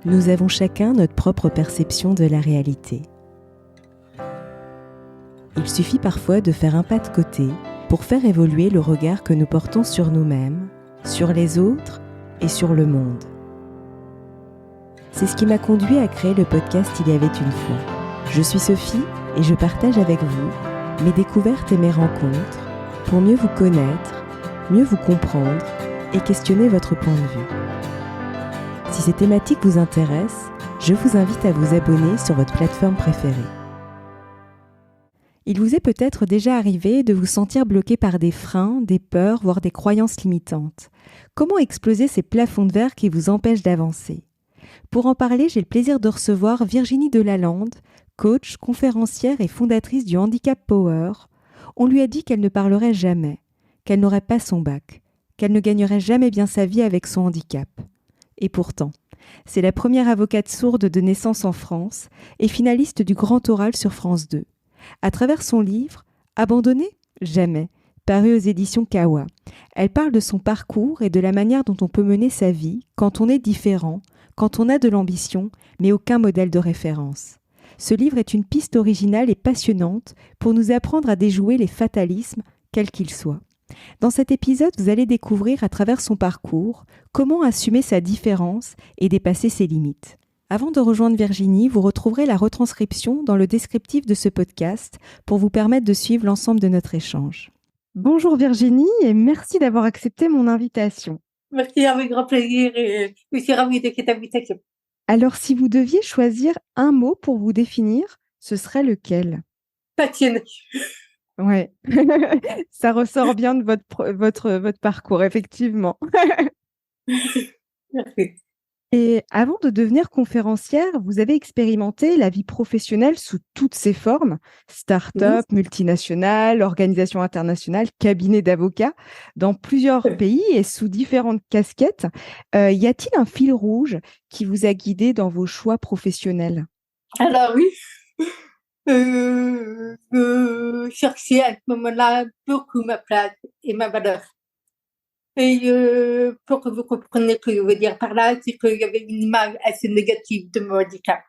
Nous avons chacun notre propre perception de la réalité. Il suffit parfois de faire un pas de côté pour faire évoluer le regard que nous portons sur nous-mêmes, sur les autres et sur le monde. C'est ce qui m'a conduit à créer le podcast Il y avait une fois. Je suis Sophie et je partage avec vous mes découvertes et mes rencontres pour mieux vous connaître, mieux vous comprendre et questionner votre point de vue. Si ces thématiques vous intéressent, je vous invite à vous abonner sur votre plateforme préférée. Il vous est peut-être déjà arrivé de vous sentir bloqué par des freins, des peurs, voire des croyances limitantes. Comment exploser ces plafonds de verre qui vous empêchent d'avancer ? Pour en parler, j'ai le plaisir de recevoir Virginie Delalande, coach, conférencière et fondatrice du Handicap Power. On lui a dit qu'elle ne parlerait jamais, qu'elle n'aurait pas son bac, qu'elle ne gagnerait jamais bien sa vie avec son handicap. Et pourtant, c'est la première avocate sourde de naissance en France et finaliste du Grand Oral sur France 2. À travers son livre « Abandonner ? Jamais », paru aux éditions Kawa, elle parle de son parcours et de la manière dont on peut mener sa vie quand on est différent, quand on a de l'ambition, mais aucun modèle de référence. Ce livre est une piste originale et passionnante pour nous apprendre à déjouer les fatalismes, quels qu'ils soient. Dans cet épisode, vous allez découvrir à travers son parcours comment assumer sa différence et dépasser ses limites. Avant de rejoindre Virginie, vous retrouverez la retranscription dans le descriptif de ce podcast pour vous permettre de suivre l'ensemble de notre échange. Bonjour Virginie et merci d'avoir accepté mon invitation. Merci, avec grand plaisir et je suis ravie de cette invitation. Alors si vous deviez choisir un mot pour vous définir, ce serait lequel ? Passionnée. Ouais, ça ressort bien de votre parcours, effectivement. Merci. Et avant de devenir conférencière, vous avez expérimenté la vie professionnelle sous toutes ses formes, start-up, multinationale, organisation internationale, cabinet d'avocats, dans plusieurs pays et sous différentes casquettes. Y a-t-il un fil rouge qui vous a guidé dans vos choix professionnels ? Alors oui, je cherchais à ce moment-là beaucoup ma place et ma valeur. Et pour que vous compreniez ce que je veux dire par là, c'est qu'il y avait une image assez négative de mon handicap.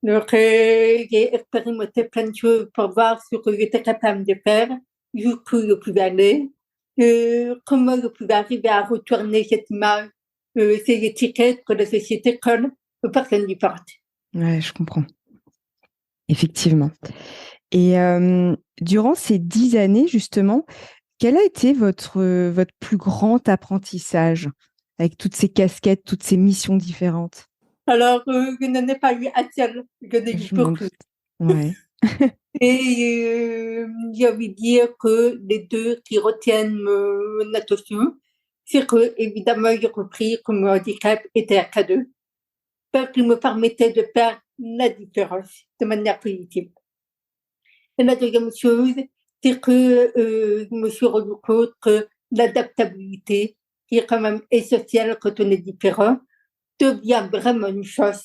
Donc j'ai expérimenté plein de choses pour voir ce que j'étais capable de faire, jusqu'où je pouvais aller, comment je pouvais arriver à retourner cette image, ces étiquettes que la société colle aux personnes différentes. Ouais, je comprends. Effectivement. Et durant ces 10 années, justement, quel a été votre plus grand apprentissage avec toutes ces casquettes, toutes ces missions différentes ? Alors, je n'en ai pas eu un seul, je n'ai eu beaucoup. Ouais. Et j'ai envie de dire que les deux qui retiennent mon attention, c'est que, évidemment, j'ai compris que mon handicap était un cadeau, parce qu'il me permettait de faire la différence de manière positive. Et la deuxième chose, c'est que je me suis rendu compte que l'adaptabilité, qui est quand même essentielle quand on est différent, devient vraiment une chose,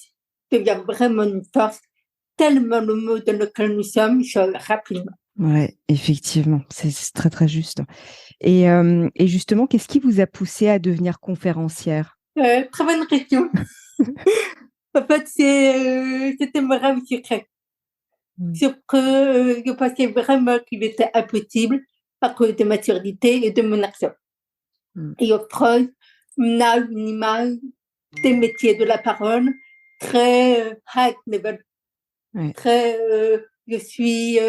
devient vraiment une force, tellement le monde dans lequel nous sommes change rapidement. Ouais, effectivement, c'est très très juste. Et justement, qu'est-ce qui vous a poussé à devenir conférencière ? Très bonne question. En fait, c'était mon rêve secret. Sauf que je pensais vraiment qu'il était impossible à cause de ma surdité et de mon accent. Et en France, on a une image des métiers de la parole très high level, très j'ai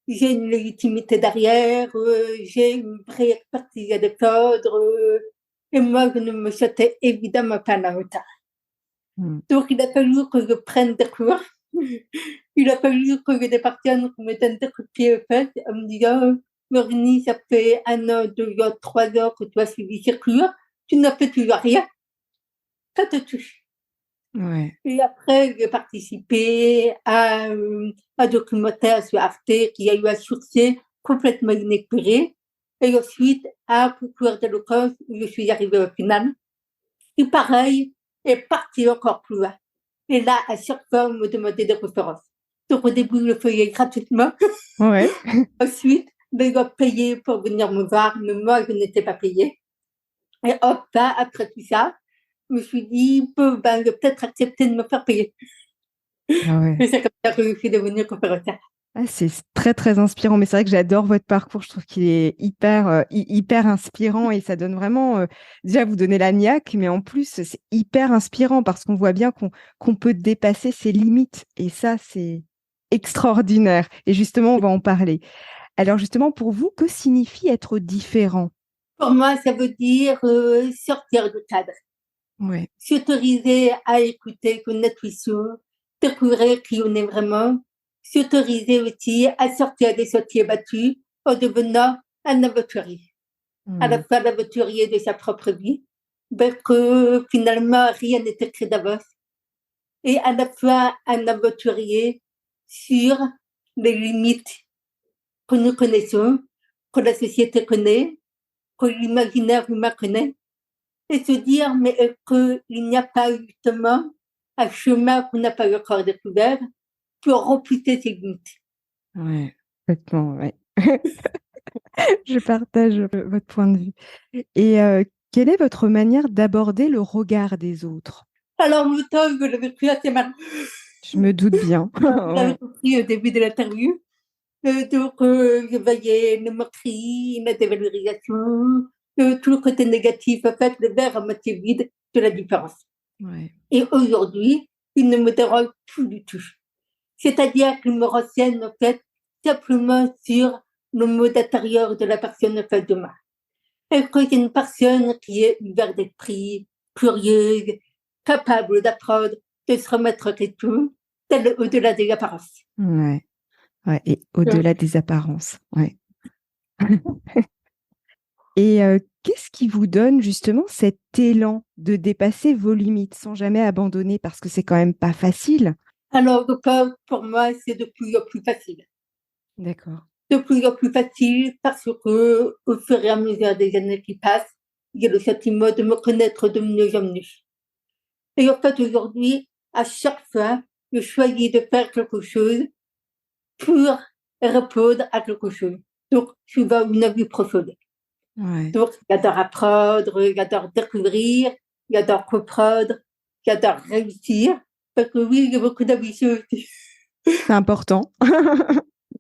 une légitimité derrière, j'ai une vraie expertise à défendre, et moi je ne me sentais évidemment pas à la hauteur. Donc il a fallu que je prenne des cours, il a fallu que des personnes me donnent des coups de pied aux fesses en me disant Virginie, ça fait 1 an, 2 ans, 3 ans que tu as suivi ces cours, tu n'as fait toujours rien, ça te touche. Ouais. Et après, j'ai participé à un documentaire sur Arte qui a eu un succès complètement inespéré. Et ensuite, à un concours d'éloquence où je suis arrivée au final. Et pareil, est parti encore plus loin. Et là, à chaque fois, on me demandait des références. Donc au début, je le faisais gratuitement. Ouais. Ensuite, ils ont payé pour venir me voir, mais moi, je n'étais pas payée. Et hop, là, après tout ça, je me suis dit, ben, je vais peut-être accepter de me faire payer. Ah ouais. Et c'est comme ça que je suis devenue conférencière. Ah, c'est très, très inspirant. Mais c'est vrai que j'adore votre parcours. Je trouve qu'il est hyper inspirant et ça donne vraiment, déjà, vous donnez la niaque, mais en plus, c'est hyper inspirant parce qu'on voit bien qu'on peut dépasser ses limites. Et ça, c'est extraordinaire. Et justement, on va en parler. Alors, justement, pour vous, que signifie être différent? Pour moi, ça veut dire sortir du cadre, Ouais. s'autoriser à écouter, connaître les choses, découvrir qui on est vraiment, s'autoriser aussi à sortir des sentiers battus en devenant un aventurier. À la Mmh. fois l'aventurier de sa propre vie, parce que finalement, rien n'est écrit d'avance, et à la fois un aventurier sur les limites que nous connaissons, que la société connaît, que l'imaginaire humain connaît, et se dire, mais est-ce qu'il n'y a pas justement un chemin qu'on n'a pas encore découvert pour repousser ses limites? Ouais, complètement, ouais. Je partage, votre point de vue et quelle est votre manière d'aborder le regard des autres? Alors, le temps, je l'avais pris assez mal. Je me doute bien. Vous l'avez Ouais. compris au début de l'interview. Donc, je voyais les moqueries, la dévalorisation, tout le côté négatif, en fait, le verre à moitié vide de la différence. Ouais. Et aujourd'hui, il ne me dérange plus du tout. C'est-à-dire qu'il me renseigne, en fait, simplement sur le mode intérieur de la personne en face de moi. Est-ce que c'est une personne qui est ouverte d'esprit, curieuse, capable d'apprendre, de se remettre en question, au-delà des apparences. Ouais, ouais et Donc, au-delà des apparences, ouais et qu'est-ce qui vous donne justement cet élan de dépasser vos limites sans jamais abandonner? Parce que c'est quand même pas facile. alors, je pense, pour moi, c'est de plus en plus facile. D'accord. De plus en plus facile parce que, au fur et à mesure des années qui passent, j'ai le sentiment de me connaître de mieux en mieux. Et en fait, aujourd'hui, à chaque fois, je choisis de faire quelque chose pour répondre à quelque chose. Donc, je suis dans une vie profonde. Ouais, Donc, j'adore apprendre, j'adore découvrir, j'adore comprendre, j'adore réussir. Parce que oui, j'ai beaucoup d'ambition aussi. c'est important.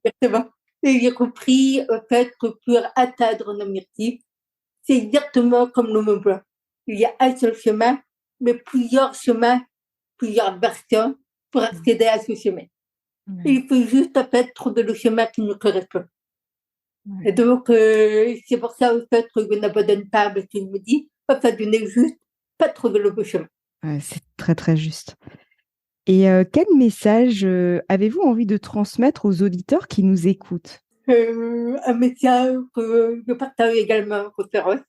Exactement. Et j'ai compris, en fait, que pour atteindre un objectif, c'est exactement comme le Mont Blanc. Il y a un seul chemin, mais plusieurs chemins, plusieurs versions pour Mmh. accéder à ce chemin. Et Ouais, il faut juste, en fait, trouver le chemin qui nous correspond. ouais. Et donc, c'est pour ça, en fait, que je n'abandonne pas, parce que je me dis, en fait, je n'ai juste pas trouvé le bon chemin. Ouais, c'est très, très juste et quel message, avez-vous envie de transmettre aux auditeurs qui nous écoutent? Un message que je partage également en conférence,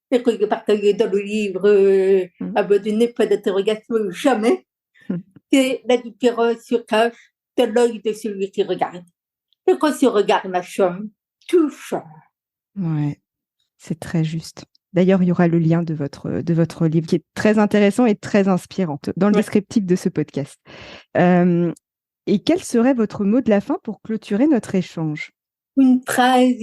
et que je partage dans le livre Mmh. Abandonner, pas d'interrogation, jamais. C'est la différence se cache dans l'œil de celui qui regarde. Et quand ce regard la change, tout change. Ouais, c'est très juste. D'ailleurs, il y aura le lien de votre livre qui est très intéressant et très inspirant dans le Ouais. descriptif de ce podcast. Hem Et quel serait votre mot de la fin pour clôturer notre échange? Une phrase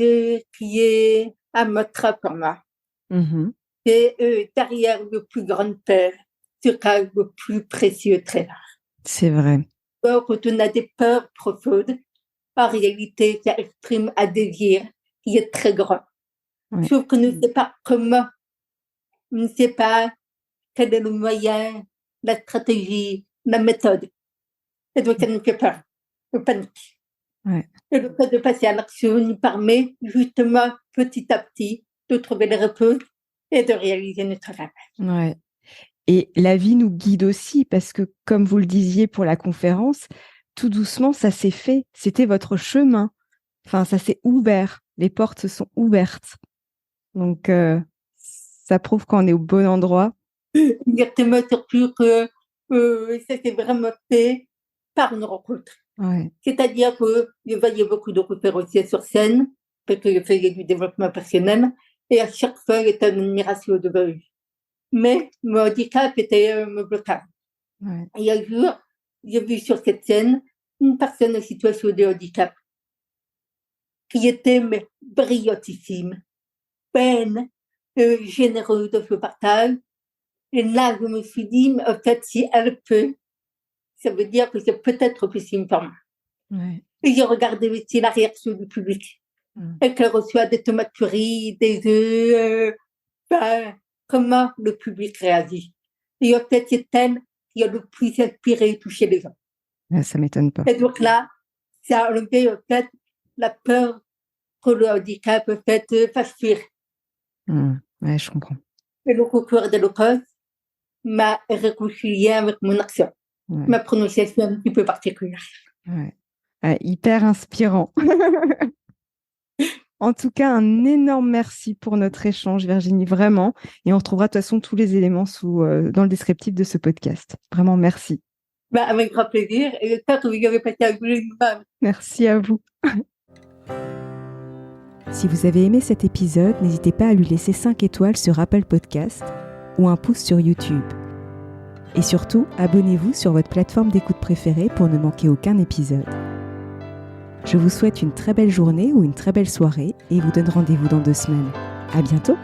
qui est à mantra pour moi. Mmh. C'est derrière le plus grand peur se cache le plus précieux trésor. C'est vrai. Quand on a des peurs profondes, en réalité, ça exprime un désir qui est très grand. Ouais. Sauf qu'on ne sait pas comment, on ne sait pas quel est le moyen, la stratégie, la méthode. Et donc, ça nous fait peur, on panique. Ouais. Et le fait de passer à l'action nous permet justement, petit à petit, de trouver les réponses et de réaliser notre rêve. Ouais. Et la vie nous guide aussi parce que, comme vous le disiez pour la conférence, tout doucement, ça s'est fait. C'était votre chemin. Enfin, ça s'est ouvert. Les portes se sont ouvertes. Donc, ça prouve qu'on est au bon endroit. Exactement, surtout que ça s'est vraiment fait par une rencontre. Ouais. C'est-à-dire que je voyais beaucoup de conférenciers sur scène, parce que je faisais du développement personnel, et à chaque fois, j'étais en admiration devant eux. Mais mon handicap était mon blocage. Ouais. Et un jour, j'ai vu sur cette scène une personne en situation de handicap qui était mais, brillantissime, pleine, généreuse dans ce partage, Et là, je me suis dit, mais en fait, si elle peut, ça veut dire que c'est peut-être possible pour moi. Ouais. Et j'ai regardé aussi la réaction du public. Et qu'elle reçoit des tomates purées, des œufs, comment le public réagit. Et en fait, c'est elle qui a le plus inspiré et touché les gens. Ouais, ça m'étonne pas. Et donc là, ça a enlevé en fait la peur que le handicap en fait fasse fuir. Ouais, je comprends. Et le concours de l'Holocauste m'a réconcilié avec mon accent, ma prononciation un petit peu particulière. Ouais. Hyper inspirant. En tout cas, un énorme merci pour notre échange, Virginie, vraiment. Et on retrouvera de toute façon tous les éléments dans le descriptif de ce podcast. Vraiment, merci. Avec grand plaisir. Et j'espère que vous avez passé un bon moment. Merci à vous. Si vous avez aimé cet épisode, n'hésitez pas à lui laisser 5 étoiles sur Apple Podcast ou un pouce sur YouTube. Et surtout, abonnez-vous sur votre plateforme d'écoute préférée pour ne manquer aucun épisode. Je vous souhaite une très belle journée ou une très belle soirée et vous donne rendez-vous dans 2 semaines. À bientôt!